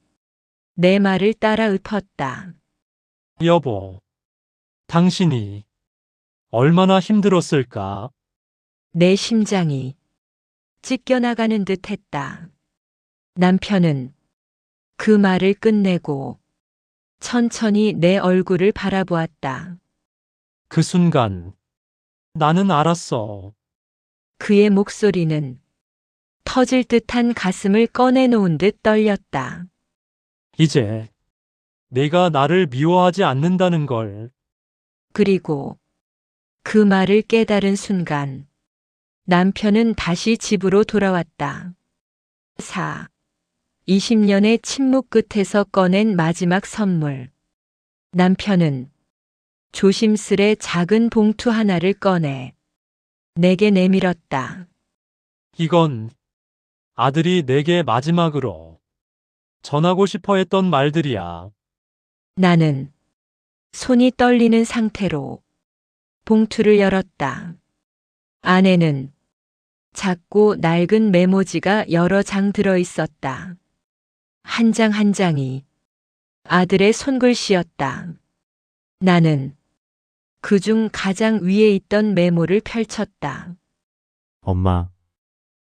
내 말을 따라 읊었다. 여보, 당신이 얼마나 힘들었을까? 내 심장이 찢겨나가는 듯 했다. 남편은 그 말을 끝내고 천천히 내 얼굴을 바라보았다. 그 순간 나는 알았어. 그의 목소리는 터질 듯한 가슴을 꺼내놓은 듯 떨렸다. 이제 내가 나를 미워하지 않는다는 걸. 그리고 그 말을 깨달은 순간 남편은 다시 집으로 돌아왔다. 4. 20년의 침묵 끝에서 꺼낸 마지막 선물. 남편은 조심스레 작은 봉투 하나를 꺼내 내게 내밀었다. 이건 아들이 내게 마지막으로 전하고 싶어 했던 말들이야. 나는 손이 떨리는 상태로 봉투를 열었다. 안에는 작고 낡은 메모지가 여러 장 들어 있었다. 한 장 한 장이 아들의 손글씨였다. 나는 그중 가장 위에 있던 메모를 펼쳤다.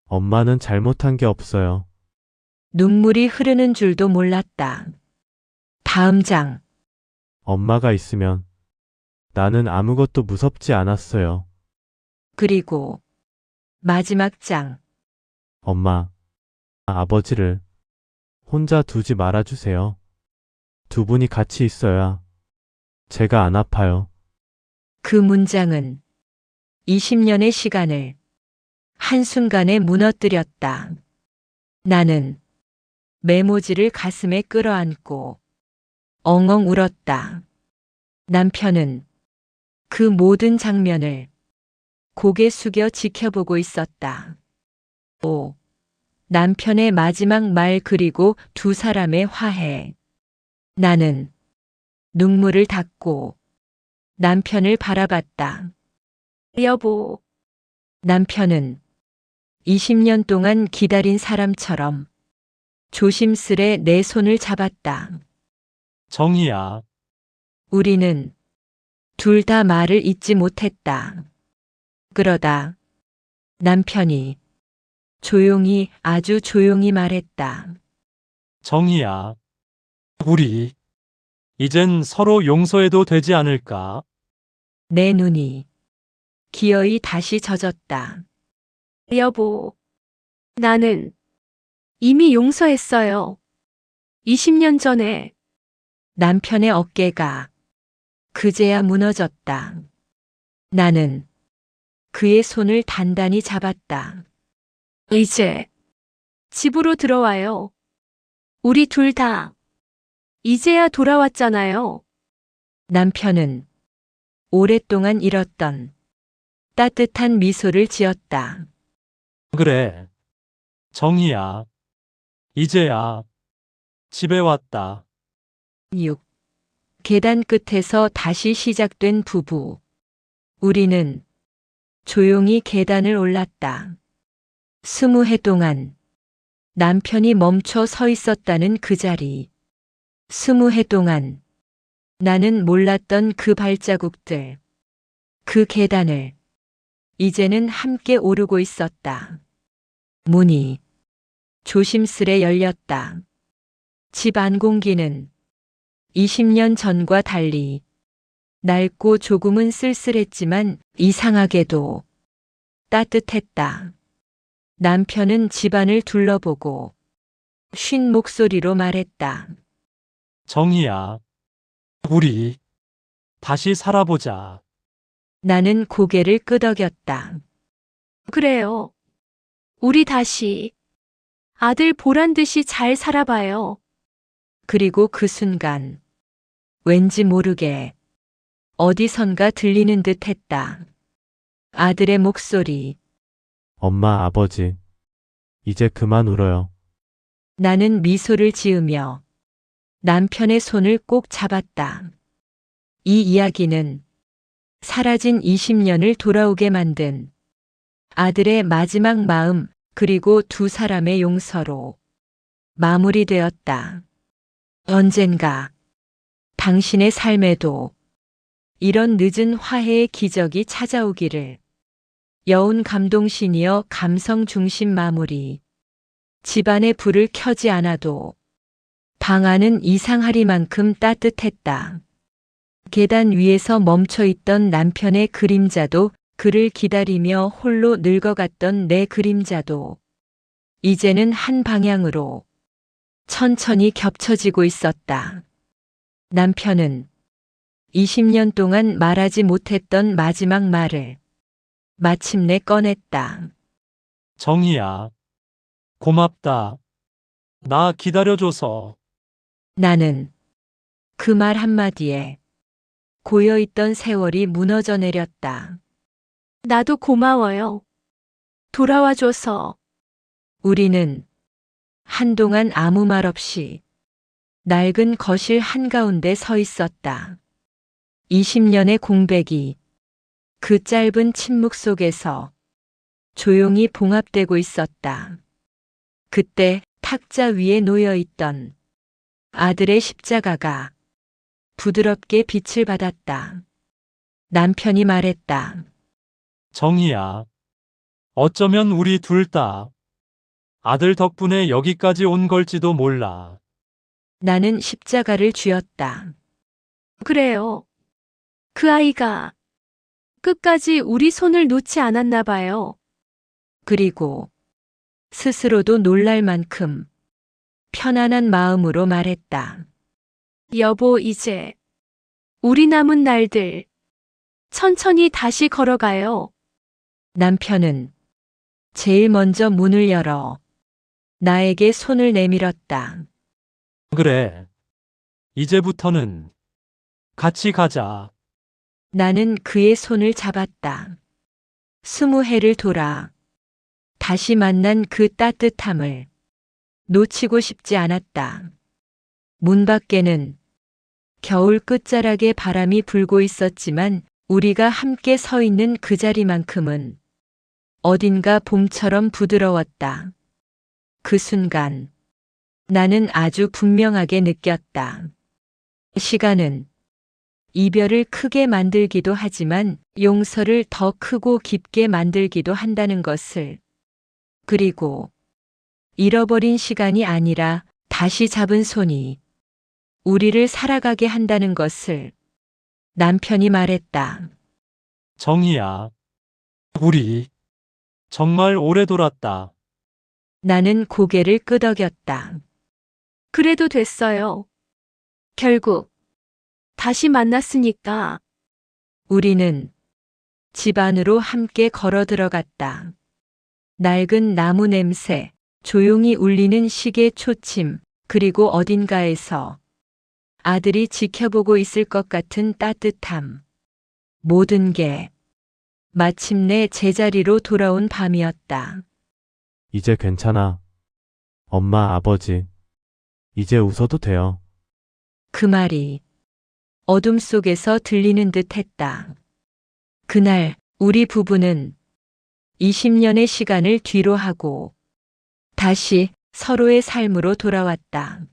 엄마는 잘못한 게 없어요. 눈물이 흐르는 줄도 몰랐다. 다음 장. 엄마가 있으면 나는 아무것도 무섭지 않았어요. 그리고 마지막 장. 엄마, 아버지를 혼자 두지 말아주세요. 두 분이 같이 있어야 제가 안 아파요. 그 문장은 20년의 시간을 한순간에 무너뜨렸다. 나는 메모지를 가슴에 끌어안고 엉엉 울었다. 남편은 그 모든 장면을 고개 숙여 지켜보고 있었다. 5. 남편의 마지막 말 그리고 두 사람의 화해. 나는 눈물을 닦고 남편을 바라봤다. 여보, 남편은 20년 동안 기다린 사람처럼 조심스레 내 손을 잡았다. 정희야, 우리는 둘 다 말을 잇지 못했다. 그러다 남편이 조용히 아주 조용히 말했다. 정희야. 우리 이젠 서로 용서해도 되지 않을까? 내 눈이 기어이 다시 젖었다. 여보, 나는 이미 용서했어요. 20년 전에. 남편의 어깨가 그제야 무너졌다. 나는 그의 손을 단단히 잡았다. 이제 집으로 들어와요. 우리 둘 다 이제야 돌아왔잖아요. 남편은 오랫동안 잃었던 따뜻한 미소를 지었다. 그래. 정희야. 이제야 집에 왔다. 6. 계단 끝에서 다시 시작된 부부. 우리는 조용히 계단을 올랐다. 20해 동안 남편이 멈춰 서 있었다는 그 자리. 20해 동안 나는 몰랐던 그 발자국들. 그 계단을 이제는 함께 오르고 있었다. 문이 조심스레 열렸다. 집 안 공기는 20년 전과 달리 낡고 조금은 쓸쓸했지만 이상하게도 따뜻했다. 남편은 집안을 둘러보고 쉰 목소리로 말했다. 정희야. 우리 다시 살아보자. 나는 고개를 끄덕였다. 그래요. 우리 다시 아들 보란 듯이 잘 살아봐요. 그리고 그 순간 왠지 모르게 어디선가 들리는 듯 했다. 아들의 목소리. 엄마, 아버지, 이제 그만 울어요. 나는 미소를 지으며 남편의 손을 꼭 잡았다. 이 이야기는 사라진 20년을 돌아오게 만든 아들의 마지막 마음 그리고 두 사람의 용서로 마무리되었다. 언젠가 당신의 삶에도 이런 늦은 화해의 기적이 찾아오기를. 여운 감동신이여 감성 중심 마무리. 집안의 불을 켜지 않아도 방 안은 이상하리만큼 따뜻했다. 계단 위에서 멈춰있던 남편의 그림자도 그를 기다리며 홀로 늙어갔던 내 그림자도 이제는 한 방향으로 천천히 겹쳐지고 있었다. 남편은 20년 동안 말하지 못했던 마지막 말을 마침내 꺼냈다. 정희야. 고맙다. 나 기다려줘서. 나는 그 말 한마디에 고여있던 세월이 무너져 내렸다. 나도 고마워요. 돌아와줘서. 우리는 한동안 아무 말 없이 낡은 거실 한가운데 서 있었다. 20년의 공백이 그 짧은 침묵 속에서 조용히 봉합되고 있었다. 그때 탁자 위에 놓여 있던 아들의 십자가가 부드럽게 빛을 받았다. 남편이 말했다. 정희야. 어쩌면 우리 둘 다 아들 덕분에 여기까지 온 걸지도 몰라. 나는 십자가를 쥐었다. 그래요. 그 아이가 끝까지 우리 손을 놓지 않았나 봐요. 그리고 스스로도 놀랄 만큼 편안한 마음으로 말했다. 여보, 이제 우리 남은 날들 천천히 다시 걸어가요. 남편은 제일 먼저 문을 열어 나에게 손을 내밀었다. 그래. 이제부터는 같이 가자. 나는 그의 손을 잡았다. 20해를 돌아 다시 만난 그 따뜻함을 놓치고 싶지 않았다. 문 밖에는 겨울 끝자락에 바람이 불고 있었지만 우리가 함께 서 있는 그 자리만큼은 어딘가 봄처럼 부드러웠다. 그 순간 나는 아주 분명하게 느꼈다. 시간은 이별을 크게 만들기도 하지만 용서를 더 크고 깊게 만들기도 한다는 것을, 그리고 잃어버린 시간이 아니라 다시 잡은 손이 우리를 살아가게 한다는 것을 남편이 말했다. 정희야. 우리 정말 오래 돌았다. 나는 고개를 끄덕였다. 그래도 됐어요. 결국 다시 만났으니까. 우리는 집 안으로 함께 걸어 들어갔다. 낡은 나무 냄새, 조용히 울리는 시계 초침, 그리고 어딘가에서 아들이 지켜보고 있을 것 같은 따뜻함. 모든 게 마침내 제자리로 돌아온 밤이었다. 이제 괜찮아. 엄마, 아버지. 이제 웃어도 돼요. 그 말이 어둠 속에서 들리는 듯 했다. 그날 우리 부부는 20년의 시간을 뒤로 하고 다시 서로의 삶으로 돌아왔다.